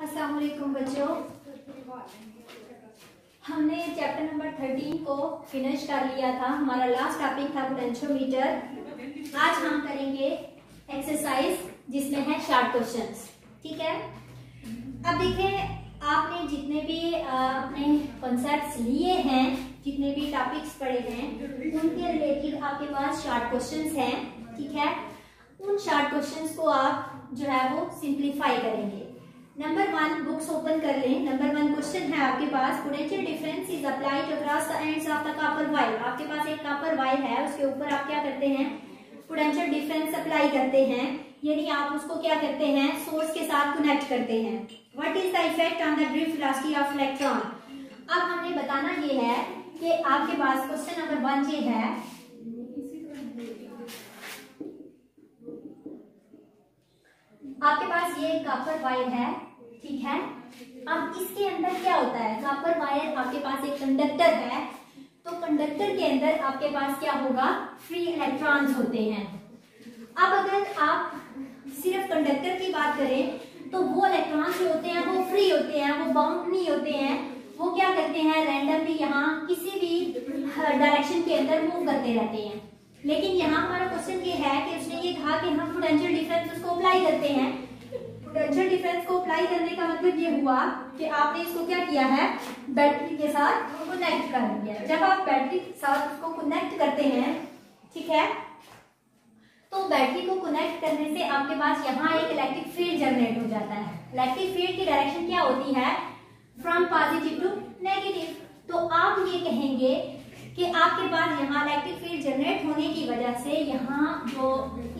अस्सलाम वालेकुम बच्चों, हमने चैप्टर नंबर 13 को फिनिश कर लिया था। हमारा लास्ट टॉपिक था पोटेंशियोमीटर। आज हम करेंगे एक्सरसाइज जिसमें है शॉर्ट क्वेश्चंस। ठीक है, अब देखें, आपने जितने भी अपने कॉन्सेप्ट्स लिए हैं, जितने भी टॉपिक्स पढ़े हैं, उनके रिलेटेड आपके पास शॉर्ट क्वेश्चंस हैं। ठीक है, उन शॉर्ट क्वेश्चंस को आप जो है वो सिंप्लीफाई करेंगे। नंबर 1 बुक्स ओपन कर लें। नंबर 1 क्वेश्चन है आपके पास, potential difference is applied across the ends of the copper wire. आपके पास एक कॉपर वायर है, उसके ऊपर आप क्या करते हैं, पोटेंशियल डिफरेंस अप्लाई करते हैं, यानी आप उसको क्या करते हैं, सोर्स के साथ कनेक्ट करते हैं। What is the effect on the drift velocity of electron. अब हमने बताना ये है कि आपके पास क्वेश्चन नंबर 1 ये है, आपके पास ये कॉपर वायर है। ठीक है, अब इसके अंदर क्या होता है, कॉपर वायर आपके पास एक कंडक्टर है, तो कंडक्टर के अंदर आपके पास क्या होगा, फ्री इलेक्ट्रॉन्स होते हैं। अब अगर आप सिर्फ कंडक्टर की बात करें तो वो इलेक्ट्रॉन्स जो होते हैं वो फ्री होते हैं, वो बाउंड नहीं होते हैं, वो क्या करते हैं, रैंडमली यहाँ किसी भी डायरेक्शन के अंदर मूव करते रहते हैं। लेकिन यहाँ हमारा क्वेश्चन ये है कि उसने ये कहा कि हम पोटेंशियल डिफरेंस उसको अप्लाई करते हैं। पोटेंशियल डिफरेंस को अप्लाई करने का मतलब ये हुआ कि आपने इसको क्या किया है, बैटरी के साथ कनेक्ट कर दिया। जब आप बैटरी के साथ उसको कनेक्ट करते हैं, ठीक है, तो बैटरी को कनेक्ट करने से आपके पास यहाँ एक इलेक्ट्रिक फील्ड जनरेट हो जाता है। इलेक्ट्रिक फील्ड की डायरेक्शन क्या होती है, फ्रॉम पॉजिटिव टू नेगेटिव। तो आप ये कहेंगे कि आपके पास यहाँ इलेक्ट्रिक फील्ड जनरेट होने की वजह से यहाँ जो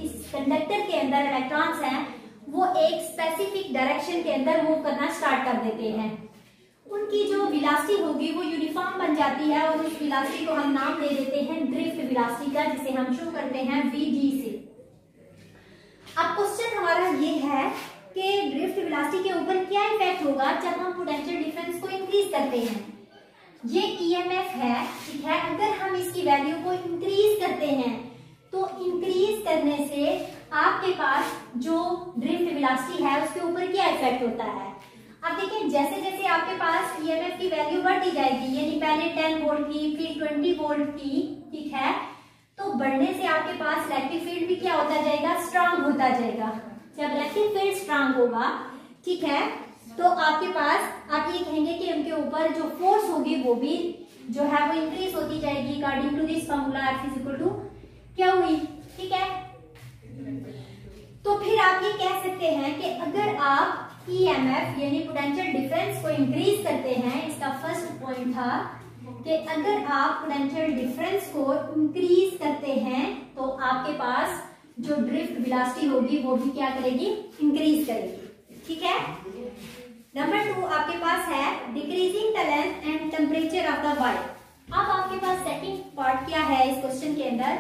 इस कंडक्टर के अंदर इलेक्ट्रॉन्स हैं वो एक स्पेसिफिक डायरेक्शन के अंदर मूव करना स्टार्ट कर देते हैं। उनकी जो वेलोसिटी होगी वो यूनिफॉर्म बन जाती है और उस वेलोसिटी को हम नाम दे देते हैं ड्रिफ्ट वेलोसिटी का, जिसे हम शो करते हैं vg से। अब क्वेश्चन हमारा ये है कि ड्रिफ्ट वेलोसिटी के ऊपर क्या इफेक्ट होगा जब हम पोटेंशियल डिफरेंस को इंक्रीज करते हैं। ये ईएमएफ है, ठीक है, अगर हम इसकी वैल्यू को इंक्रीज करते हैं तो इंक्रीज करने से आपके पास जो ड्रिफ्ट वेलोसिटी है उसके ऊपर क्या इफेक्ट होता है। अब देखिए, जैसे जैसे आपके पास ईएमएफ की वैल्यू बढ़ती जाएगी, यानी पहले 10 वोल्ट की, फिर 20 वोल्ट की, ठीक है, तो बढ़ने से आपके पास इलेक्ट्रिक फील्ड भी क्या होता जाएगा, स्ट्रांग होता जाएगा। जब इलेक्ट्रिक फील्ड स्ट्रांग होगा, ठीक है, तो आपके पास आप ये कहेंगे कि उनके ऊपर जो फोर्स होगी वो भी जो है वो इंक्रीज होती जाएगी according to this formula F is equal to क्या हुई। ठीक है, तो फिर आप ये कह सकते हैं कि अगर आप EMF यानी पोटेंशियल डिफरेंस को इंक्रीज करते हैं, इसका फर्स्ट पॉइंट था कि अगर आप पोटेंशियल डिफरेंस को इंक्रीज करते हैं तो आपके पास जो ड्रिफ्ट वेलोसिटी होगी वो भी क्या करेगी, इंक्रीज करेगी। ठीक है, नंबर 2 आपके पास है decreasing the length and temperature of the wire. अब आपके पास सेकंड पार्ट क्या है इस क्वेश्चन के अंदर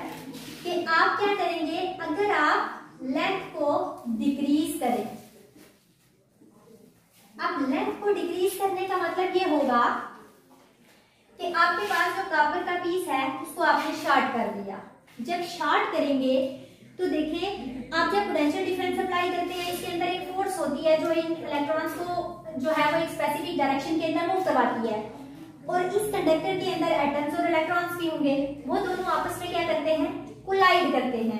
कि आप क्या करेंगे, अगर आप लेंथ को डिक्रीज करें। अब लेंथ को डिक्रीज करने का मतलब ये होगा कि आपके पास जो कॉपर का पीस है उसको आपने शॉर्ट कर दिया। जब शॉर्ट करेंगे तो देखें, आप जब पोटेंशियल डिफरेंस अप्लाई करते हैं, इसके अंदर एक फोर्स होती है जो इन इलेक्ट्रॉन्स को जो है वो एक स्पेसिफिक डायरेक्शन के अंदर मूव करवाती है, और इस कंडक्टर के अंदर एटम्स और इलेक्ट्रॉन्स भी होंगे, वो दोनों आपस में क्या करते हैं, कोलाइड करते हैं।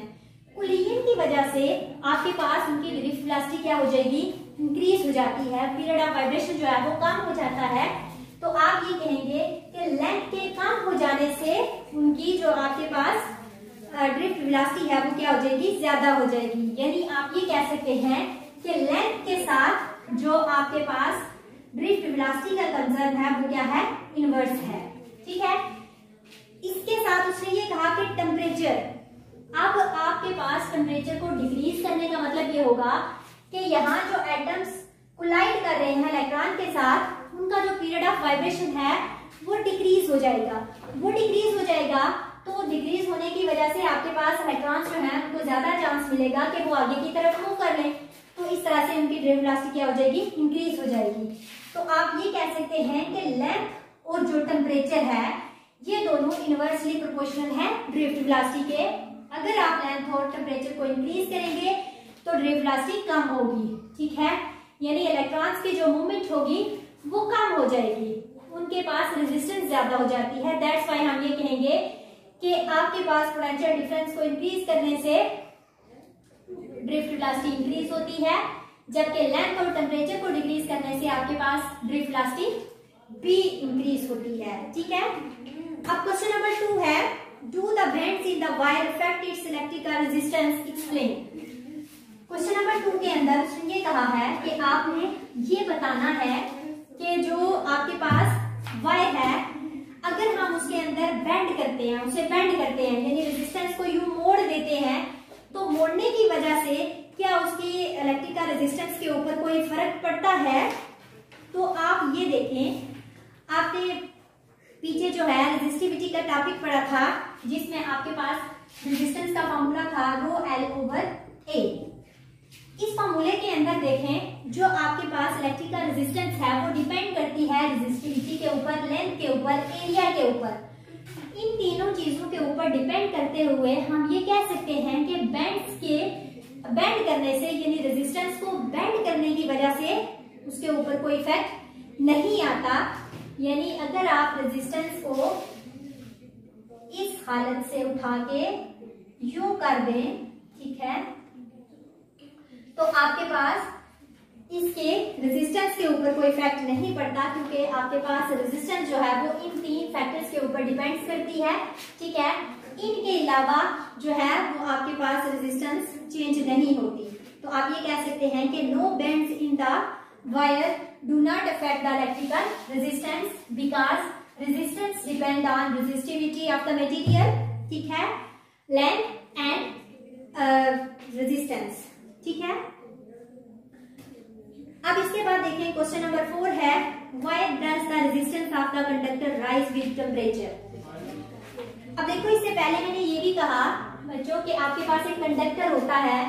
कोलिजन की वजह से आपके पास उनकी ड्रिफ्ट वेलोसिटी क्या हो जाएगी, इंक्रीज हो जाती है, पीरियड ऑफ वाइब्रेशन जो है वो कम हो जाता है। तो आप ये कहेंगे कि लेंथ के कम हो जाने से उनकी जो आपके पास ड्रिफ्ट वेलोसिटी है वो क्या हो जाएगी, ज्यादा हो जाएगी। यानी आप ये कह सकते हैं कि लेंथ के साथ जो आपके पास ड्रिफ्ट वेलोसिटी का कंसर्न है वो क्या है, इनवर्स है। ठीक है, इसके साथ उसने ये कहा कि टेम्परेचर, अब आपके पास टेम्परेचर को डिक्रीज करने का मतलब ये होगा कि यहाँ जो एटम्स कोलाइड कर रहे हैं इलेक्ट्रॉन के साथ, उनका जो पीरियड ऑफ वाइब्रेशन है वो डिक्रीज हो जाएगा। वो डिक्रीज हो जाएगा तो डिक्रीज होने की वजह से आपके पास इलेक्ट्रॉन्स जो हैं उनको ज्यादा चांस मिलेगा कि वो आगे की तरफ मूव कर लें, तो इस तरह से उनकी ड्रिफ्ट वेलोसिटी क्या हो जाएगी, इंक्रीज हो जाएगी। तो आप ये कह सकते हैं कि लेंथ और जो टेम्परेचर है ये दोनों इनवर्सली प्रोपोर्शनल है ड्रिफ्ट वेलोसिटी के। अगर आप लेंथ और टेम्परेचर को इंक्रीज करेंगे तो ड्रिफ्ट वेलोसिटी कम होगी। ठीक है, यानी इलेक्ट्रॉन्स की जो मूवमेंट होगी वो कम हो जाएगी, उनके पास रेजिस्टेंस ज्यादा हो जाती है। दैट्स व्हाई हम ये कहेंगे कि आपके पास पोटेंशियल डिफरेंस को इंक्रीज करने से ड्रिफ्ट वेलोसिटी इंक्रीज होती है, जबकि लेंथ और टेम्परेचर को डिक्रीज करने से आपके पास ड्रिफ्ट वेलोसिटी भी इंक्रीज होती है। ठीक है, अब क्वेश्चन नंबर 2 है, do the bends in the wire affect its electrical resistance, explain. Question number 2 के अंदर उसने ये कहा है कि आपने ये बताना है कि जो आपके पास वायर है, अगर हम उसके अंदर बेंड करते हैं, उसे बेंड करते हैं यानी रेजिस्टेंस को यूं मोड़ देते हैं, तो मोड़ने की वजह से क्या उसकी इलेक्ट्रिकल रेजिस्टेंस के ऊपर कोई फर्क पड़ता है? तो आप ये देखें, आपने पीछे जो है रेजिस्टिविटी का टॉपिक पढ़ा था, जिसमें आपके पास रेजिस्टेंस का फॉर्मूला था ρL/A। इस फॉर्मूले के अंदर देखें, जो आपके पास इलेक्ट्रिकल रेजिस्टेंस है वो डिपेंड करती है रेजिस्टिविटी के ऊपर, लेंथ के ऊपर, एरिया के ऊपर। इन तीनों चीजों के ऊपर डिपेंड करते हुए हम ये कह सकते हैं कि बेंड करने से यानी रेजिस्टेंस को बेंड करने की वजह से उसके ऊपर कोई इफेक्ट नहीं आता। यानी अगर आप रेजिस्टेंस को इस हालत से उठा के यूं कर दें, ठीक है, तो आपके पास इसके रेजिस्टेंस के ऊपर कोई इफेक्ट नहीं पड़ता, क्योंकि आपके पास रेजिस्टेंस जो है वो इन 3 फैक्टर्स के ऊपर डिपेंड करती है। ठीक है, इनके अलावा जो है वो आपके पास रेजिस्टेंस चेंज नहीं होती। तो आप ये कह सकते हैं कि no bends in the wire do not affect the electrical resistance because resistance depend on resistivity of the material, ठीक है, लेंथ एंड रेजिस्टेंस। ठीक है, अब इसके बाद देखें क्वेश्चन नंबर 4 है, why does the resistance of the conductor rise with temperature. अब देखो, इससे पहले मैंने ये भी कहा बच्चों कि आपके पास एक कंडक्टर होता है,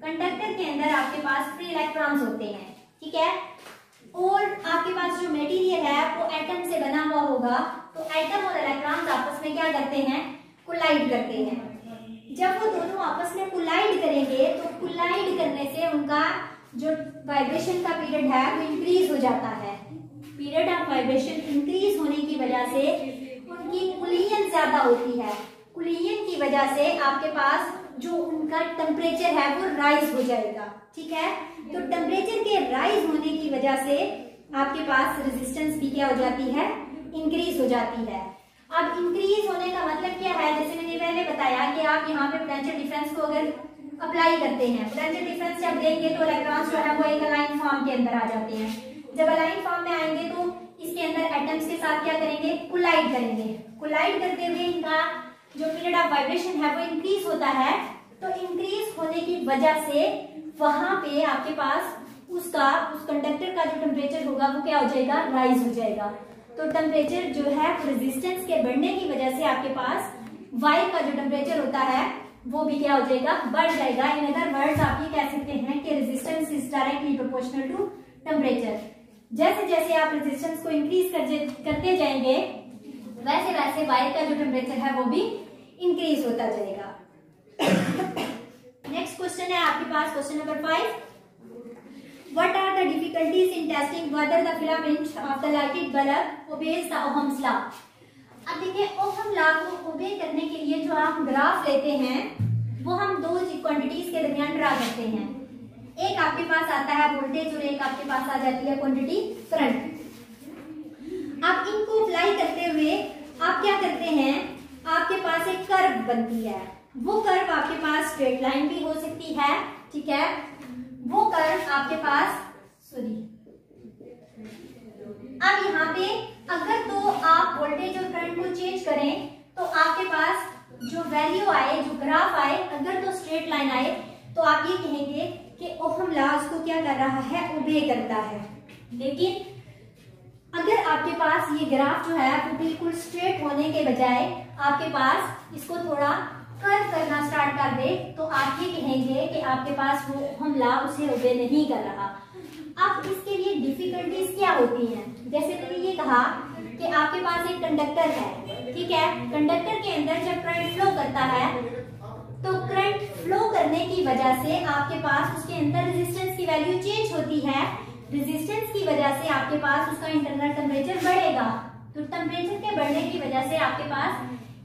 कंडक्टर के अंदर आपके पास फ्री इलेक्ट्रॉन्स होते हैं, ठीक है, और आपके पास जो मटेरियल है वो एटम से बना हुआ होगा, तो एटम और इलेक्ट्रॉन्स आपस में क्या करते हैं, कोलाइड करते हैं। जब वो दोनों आपस में कोलाइड करेंगे तो कोलाइड करने से उनका जो वाइब्रेशन का पीरियड है वो इंक्रीज हो जाता है। पीरियड ऑफ वाइब्रेशन इंक्रीज होने की वजह से उनकी कुलियन ज्यादा होती है। कुलियन की वजह से आपके पास जो उनका टेम्परेचर है वो राइज हो जाएगा। ठीक है, तो टेम्परेचर के राइज होने की वजह से आपके पास रेजिस्टेंस भी क्या हो जाती है, इंक्रीज हो जाती है। अब इंक्रीज होने का मतलब क्या है, जैसे मैंने पहले बताया कि आप यहाँ पे पोटेंशियल डिफरेंस को अगर अप्लाई करते हैं, पोटेंशियल डिफरेंस जब देंगे तो इलेक्ट्रॉन्स जो है वो एक अलाइन फॉर्म के अंदर आ जाते हैं। जब अलाइन फॉर्म में आएंगे तो इसके अंदर एटम्स के साथ क्या करेंगे, कोलाइड करेंगे। कोलाइड करते हुए इनका जो पीरियड ऑफ वाइब्रेशन है वो इंक्रीज होता है। तो इंक्रीज होने की वजह से वहां पे आपके पास उस कंडक्टर का जो टेम्परेचर होगा वो क्या हो जाएगा, राइज हो जाएगा। तो टेम्परेचर जो है रेजिस्टेंस के बढ़ने की वजह से आपके पास वायर का जो टेम्परेचर होता है वो भी क्या हो जाएगा, बढ़ जाएगा। इन अदर वर्ड्स आप ये कह सकते हैं कि resistance is directly proportional to temperature. जैसे जैसे आप रेजिस्टेंस को इंक्रीज करते जाएंगे वैसे वैसे वायर का जो टेम्परेचर है वो भी इंक्रीज होता जाएगा। नेक्स्ट क्वेश्चन है आपके पास question number 5, What are the difficulties in testing whether the filament of the lighted bulb obeys the Ohm's law? अब देखिए, ओहम लॉ को ओबे करने के लिए जो आप ग्राफ लेते हैं वो हम दो क्वांटिटीज के दरमियान ड्रा करते हैं। एक आपके पास आता है वोल्टेज और एक आपके पास आ जाती है क्वांटिटी करंट। अब इनको अप्लाई करते हुए आप क्या करते हैं, आपके पास एक कर्व बनती है। वो कर्व आपके पास स्ट्रेट लाइन भी हो सकती है, ठीक है, वो कर्व आपके पास अब यहाँ पे अगर तो आप वोल्टेज और करंट को चेंज करें तो आपके पास जो वैल्यू आए, जो ग्राफ आए, अगर तो स्ट्रेट लाइन आए तो आप ये कहेंगे कि ओहम लॉ उसको क्या कर रहा है, ओबे करता है। लेकिन अगर आपके पास ये ग्राफ जो है वो बिल्कुल स्ट्रेट होने के बजाय आपके पास इसको थोड़ा कर्व करना स्टार्ट कर दे तो आप ये कहेंगे कि आपके पास वो ओहम लॉ उसे ओबे नहीं कर रहा। अब इसके लिए डिफिकल्टीज क्या होती हैं, जैसे मैंने ये कहा कि आपके पास एक कंडक्टर है, ठीक है, कंडक्टर के अंदर जब करंट फ्लो करता है तो करंट फ्लो करने की वजह से आपके पास उसके अंदर रेजिस्टेंस की वैल्यू चेंज होती है। रेजिस्टेंस की वजह से आपके पास उसका इंटरनल टेम्परेचर बढ़ेगा। तो टेम्परेचर के बढ़ने की वजह से आपके पास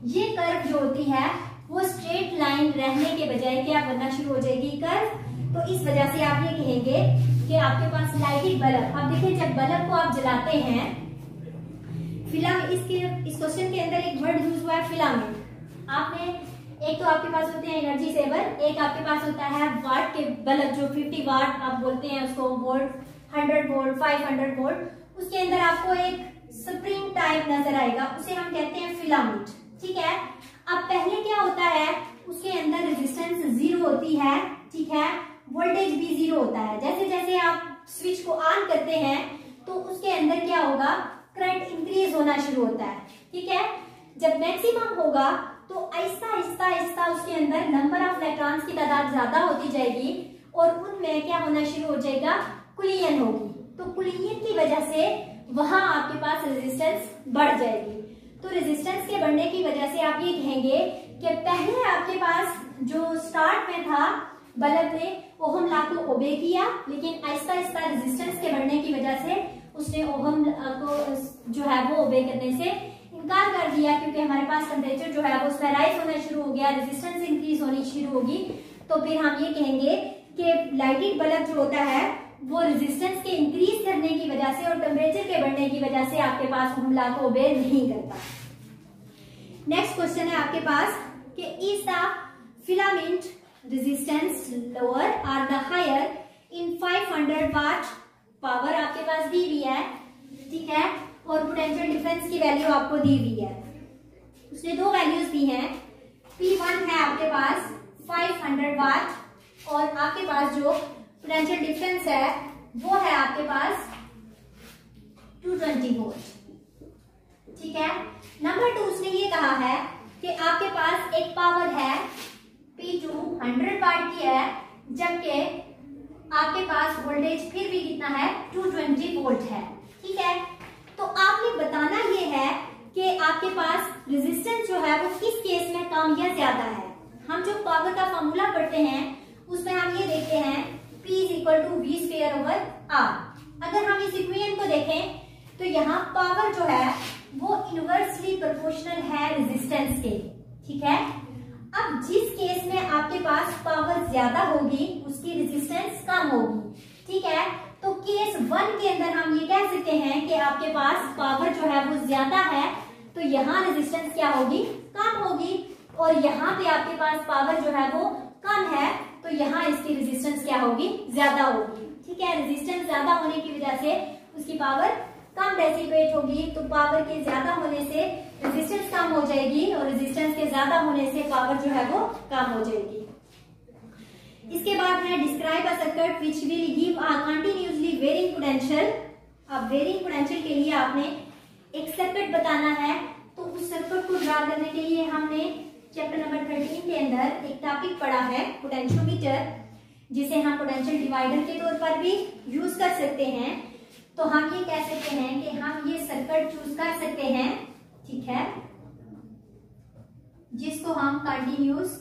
ये कर्व जो होती है वो स्ट्रेट लाइन रहने के बजाय क्या बनना शुरू हो जाएगी, कर्व। तो इस वजह से आप ये कहेंगे कि आपके पास लाइटेड बल्ब, अब देखिए जब बल्ब को आप जलाते हैं, इस क्वेश्चन के अंदर एक वर्ड यूज हुआ है फिलामेंट। आपने एक तो आपके पास होते हैं एनर्जी सेवर, एक आपके पास होता है वाट के बल्ब जो 50 वाट आप बोलते हैं उसको, वोल्ट, 100 वोल्ट, 500 वोल्ट, उसके अंदर आपको एक स्प्रिंग टाइप नजर आएगा, उसे हम कहते हैं फिलामेंट। ठीक है, अब पहले क्या होता है, उसके अंदर रेजिस्टेंस 0 होती है, ठीक है, वोल्टेज भी 0 होता है। जैसे जैसे आप स्विच को ऑन करते हैं तो उसके अंदर क्या होगा, करंट इंक्रीज होना शुरू होता है। ठीक है, जब मैक्सिमम होगा तो आहिस्ता आहिस्ता आहिस्ता उसके अंदर नंबर ऑफ इलेक्ट्रॉन्स की तादाद ज्यादा होती जाएगी और उनमें क्या होना शुरू हो जाएगा, कुलियन होगी। तो कुलियन की वजह से वहां आपके पास रेजिस्टेंस बढ़ जाएगी। तो रेजिस्टेंस के बढ़ने की वजह से आप ये कहेंगे कि पहले आपके पास जो स्टार्ट में था बल्ब ने ओहम लॉ को ओबे किया, लेकिन आहिस्ता आहिस्ता रेजिस्टेंस के बढ़ने की वजह से उसने ओहम को जो है वो ओबे करने से इनकार कर दिया, क्योंकि हमारे पास टेम्परेचर जो है वो उसमें राइज होना शुरू हो गया, रेजिस्टेंस इंक्रीज होनी शुरू होगी। तो फिर हम ये कहेंगे कि लाइटेड बल्ब जो होता है वो रेजिस्टेंस के इंक्रीज करने की वजह से और टेम्परेचर के बढ़ने की वजह से आपके पास ओहम लॉ को ओबे नहीं करता। नेक्स्ट क्वेश्चन है आपके पास कि is the filament resistance lower और the higher in 500 watt. Power आपके पास दी हुई है, ठीक है, और पोटेंशियल डिफरेंस की वैल्यू आपको दी हुई है। उसने दो वैल्यूज दी हैं, P1 है आपके पास 500 वाट और आपके पास जो पोटेंशियल डिफरेंस है वो है आपके पास 220 वोल्ट। ठीक है, नंबर 2 उसने ये कहा है कि आपके पास एक पावर है P2 100 वाट की है, जबकि आपके पास वोल्टेज फिर भी कितना है, 220 वोल्ट है। ठीक है, तो आपने बताना ये है कि आपके पास रेजिस्टेंस जो है वो किस केस में कम या ज्यादा है। हम जो पावर का फॉर्मूला पढ़ते हैं उसमें हम ये देखते हैं P = V²/R। अगर हम इस इक्वेशन को देखें तो यहाँ पावर जो है वो इनवर्सली प्रोपोर्शनल है रेजिस्टेंस के। ठीक है, अब जिस केस में आपके पास पावर ज्यादा होगी उसकी रेजिस्टेंस कम होगी। ठीक है, तो केस 1 के अंदर हम ये कह सकते हैं कि आपके पास पावर जो है वो ज्यादा है तो यहाँ रेजिस्टेंस क्या होगी, कम होगी, और यहाँ पे आपके पास पावर जो है वो कम है तो यहाँ इसकी रेजिस्टेंस क्या होगी, ज्यादा होगी। ठीक है, रेजिस्टेंस ज्यादा होने की वजह से उसकी पावर कम डेसिपेट होगी, तो पावर के ज्यादा होने से रेजिस्टेंस कम हो जाएगी और रेजिस्टेंस के ज्यादा होने से पावर जो है वो कम हो जाएगी। इसके बाद है describe a circuit which will give a continuously varying potential. अब वेरिंग पोटेंशियल के लिए आपने एक सर्किट बताना है, तो उस सर्किट को ड्रा करने के लिए हमने चैप्टर नंबर 13 के अंदर एक टॉपिक पढ़ा है पोटेंशियोमीटर, जिसे हम पोटेंशियल डिवाइडर के तौर पर भी यूज कर सकते हैं। तो हम ये कह सकते हैं कि हम ये सर्किट चूज कर सकते हैं, ठीक है, जिसको हम कंटिन्यूस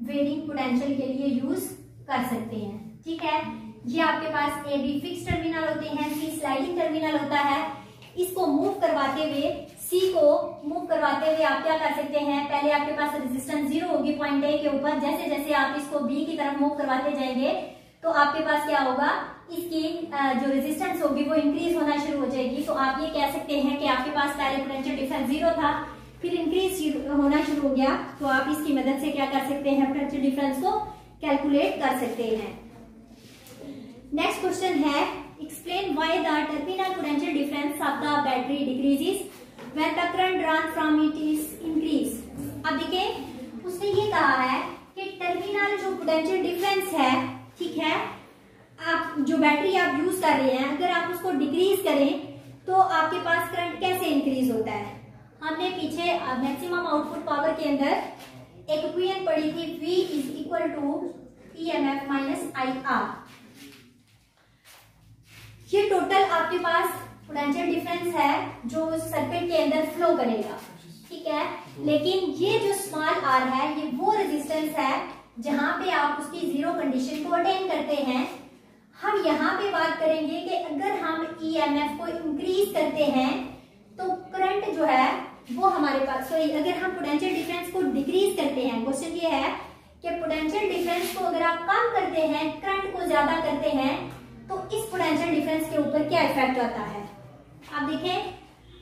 वेरिंग पोटेंशियल के लिए यूज कर सकते हैं। ठीक है, ये आपके पास ए बी फिक्स टर्मिनल होते हैं, सी स्लाइडिंग टर्मिनल होता है। इसको मूव करवाते हुए, सी को मूव करवाते हुए आप क्या कर सकते हैं, पहले आपके पास रेजिस्टेंस 0 होगी पॉइंट ए के ऊपर, जैसे जैसे आप इसको बी की तरफ मूव करवाते जाएंगे तो आपके पास क्या होगा, इसकी जो रेजिस्टेंस होगी वो इंक्रीज होना शुरू हो जाएगी। तो आप ये कह सकते हैं कि आपके पास पहले पोटेंशियल डिफरेंस 0 था, फिर इंक्रीज होना शुरू हो गया, तो आप इसकी मदद से क्या कर सकते हैं, पोटेंशियल डिफरेंस को कैलकुलेट कर सकते हैं। नेक्स्ट क्वेश्चन है explain why the terminal potential difference of the battery decreases when the current drawn from it is increase. अब देखिए उसने ये कहा है कि टर्मिनल जो पोटेंशियल डिफरेंस है, ठीक है, आप जो बैटरी आप यूज कर रहे हैं अगर आप उसको डिक्रीज करें तो आपके पास करंट कैसे इंक्रीज होता है। हमने पीछे मैक्सिमम आउटपुट पावर के अंदर एक इक्वेशन पढ़ी थी, V = EMF - IR। ये टोटल आपके पास पोटेंशियल डिफरेंस है जो सर्किट के अंदर फ्लो करेगा। ठीक है, लेकिन ये जो स्मॉल r है ये वो रेजिस्टेंस है जहां पे आप उसकी 0 कंडीशन को अटेन करते हैं। हम यहाँ पे बात करेंगे कि अगर हम ईएमएफ को इंक्रीज करते हैं तो करंट जो है वो हमारे पास, सॉरी, अगर हम पोटेंशियल डिफरेंस को डिक्रीज करते हैं, क्वेश्चन ये है कि पोटेंशियल डिफरेंस को अगर आप कम करते हैं, करंट को ज्यादा करते हैं, तो इस पोटेंशियल डिफरेंस के ऊपर क्या इफेक्ट आता है। आप देखें,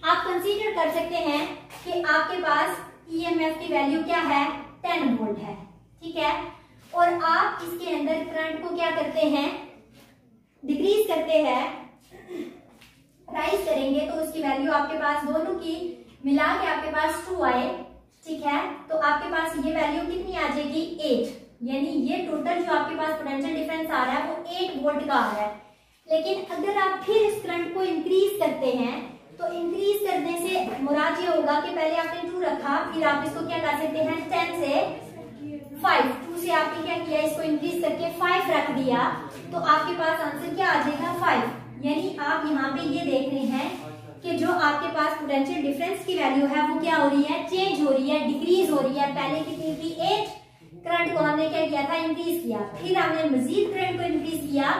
आप कंसीडर कर सकते हैं कि आपके पास ईएमएफ की वैल्यू क्या है, 10 वोल्ट है, ठीक है, और आप इसके अंदर करंट को क्या करते हैं, डिक्रीज करते हैं, राइज करेंगे, तो उसकी वैल्यू आपके पास दोनों की मिला के आपके पास 2 आए, ठीक है, तो आपके पास ये वैल्यू कितनी आ जाएगी, 8, यानी ये टोटल जो आपके पास पोटेंशियल डिफरेंस आ रहा है वो 8 वोल्ट का आ रहा है। लेकिन अगर आप फिर इस करंट को इंक्रीज करते हैं, तो इंक्रीज करने से मुराद ये होगा कि पहले आपने 2 रखा, फिर आप इसको क्या कर सकते हैं, 10 से 5, 2 से आपने क्या किया, इसको इंक्रीज करके 5 रख दिया, तो आपके पास आंसर क्या आ जाएगा, 5। यानी आप यहाँ पे ये देख रहे हैं कि जो आपके पास पोटेंशियल डिफरेंस की वैल्यू है वो क्या हो रही है, चेंज हो रही है, डिक्रीज हो रही है। पहले कितनी थी, 8, करंट को हमने क्या किया था, इंक्रीज किया, फिर हमने मजीद करंट को इंक्रीज किया,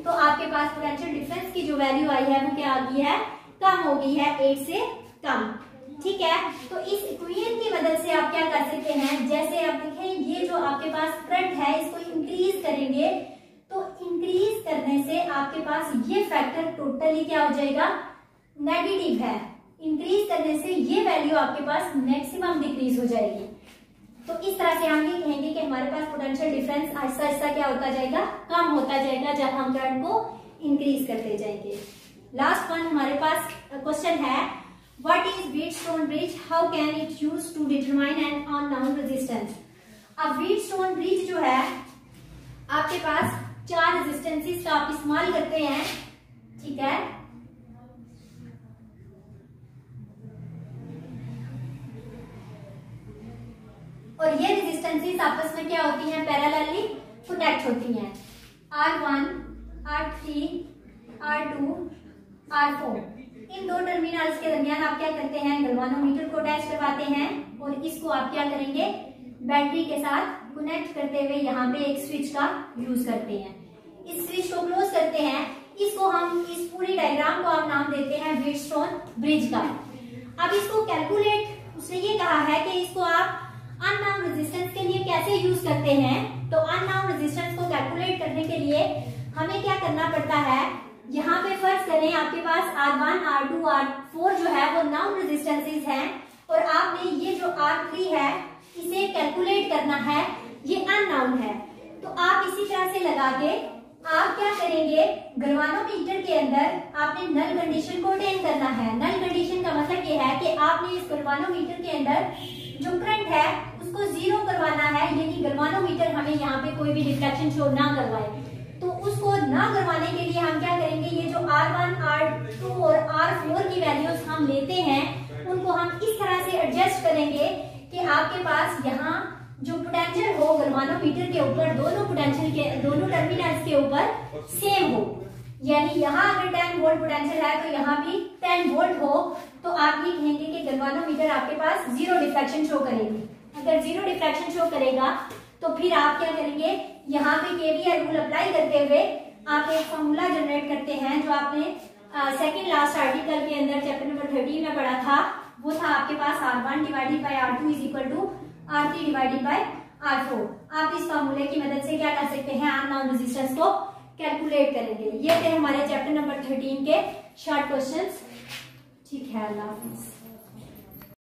तो आपके पास पोटेंशियल डिफरेंस की जो वैल्यू आई है वो क्या आ गई है, कम हो गई है, 8 से कम, ठीक है। तो इस इक्वेशन की मदद से आप क्या कर सकते हैं, जैसे आप देखें ये जो आपके पास करंट है इसको इंक्रीज करेंगे, तो इंक्रीज करने से आपके पास ये फैक्टर टोटली क्या हो जाएगा, नेगेटिव है। इंक्रीज करने से ये वैल्यू आपके पास मैक्सिमम डिक्रीज हो जाएगी। तो इस तरह से हम ये कहेंगे कि हमारे पास पोटेंशियल डिफरेंस आहिस्ता आहिस्ता क्या होता जाएगा, कम होता जाएगा, जब हम करंट को इंक्रीज करते जाएंगे। लास्ट वन हमारे पास क्वेश्चन है, what is Wheatstone bridge, how can it use to determine an unknown resistance. अब व्हीटस्टोन ब्रिज जो है आपके पास 4 रेजिस्टेंसेस का आप इस्तेमाल करते हैं, ठीक है, और ये रेजिस्टेंसेस आपस में क्या होती हैं, पैरेलली कनेक्ट होती हैं, R1, R3, R2, R4। इन 2 टर्मिनल्स के दरमियान आप क्या करते हैं, गैल्वानोमीटर को अटैच करवाते हैं, और इसको आप क्या करेंगे, बैटरी के साथ कनेक्ट करते हुए यहाँ पे एक स्विच का यूज करते हैं। इस स्विच को क्लोज करते हैं, इसको हम, इस पूरी डायग्राम को आप नाम देते हैं व्हीटस्टोन ब्रिज का। अब इसको कैलकुलेट, उसने ये कहा है कि इसको आप अननोन रेजिस्टेंस के लिए कैसे यूज करते हैं। तो अननोन रेजिस्टेंस को कैलकुलेट करने के लिए हमें क्या करना पड़ता है, यहाँ पे फर्ज करें आपके पास R1, R2, R4 जो है वो नाउन रेजिस्टेंसेस हैं, और आपने ये जो R3 है इसे कैलकुलेट करना है, ये अननाउन है। तो आप इसी तरह से लगा के आप क्या करेंगे, गैल्वानोमीटर के अंदर आपने नल कंडीशन को अटेन करना है। नल कंडीशन का मतलब ये है कि आपने इस गैल्वानोमीटर के अंदर जो करंट है उसको 0 करवाना है, यानी गैल्वानोमीटर हमें यहाँ पे कोई भी रिफ्लेक्शन शो ना करवाए। तो उसको ना करवाने के लिए हम क्या करेंगे, ये जो R1, R2 और R4 की वैल्यूज हम लेते हैं उनको हम इस तरह से एडजस्ट करेंगे कि आपके पास यहाँ जो पोटेंशियल हो गैल्वानोमीटर के ऊपर, दोनों पोटेंशियल के, दोनों टर्मिनल्स के ऊपर सेम हो। यानी यहाँ अगर 10 वोल्ट पोटेंशियल है तो यहाँ भी 10 वोल्ट हो, तो आप ये कहेंगे कि गैल्वानोमीटर आपके पास 0 डिफ्रैक्शन शो करेगी। अगर 0 डिफ्रैक्शन शो करेगा तो फिर आप क्या करेंगे, यहाँ पे केवीएल रूल अप्लाई करते हुए आप एक फॉर्मूला जनरेट करते हैं, जो आपने सेकंड लास्ट आर्टिकल के अंदर चैप्टर नंबर 13 में पढ़ा था। वो था आपके पास R1 divided by R2 is equal to R3 divided by R4। आप इस फॉर्मूले की मदद से क्या कर सकते हैं, अननोन रेजिस्टेंस को कैलकुलेट करेंगे। ये थे हमारे चैप्टर नंबर 13 के शॉर्ट क्वेश्चंस। ठीक है, अल्लाह हाफिज।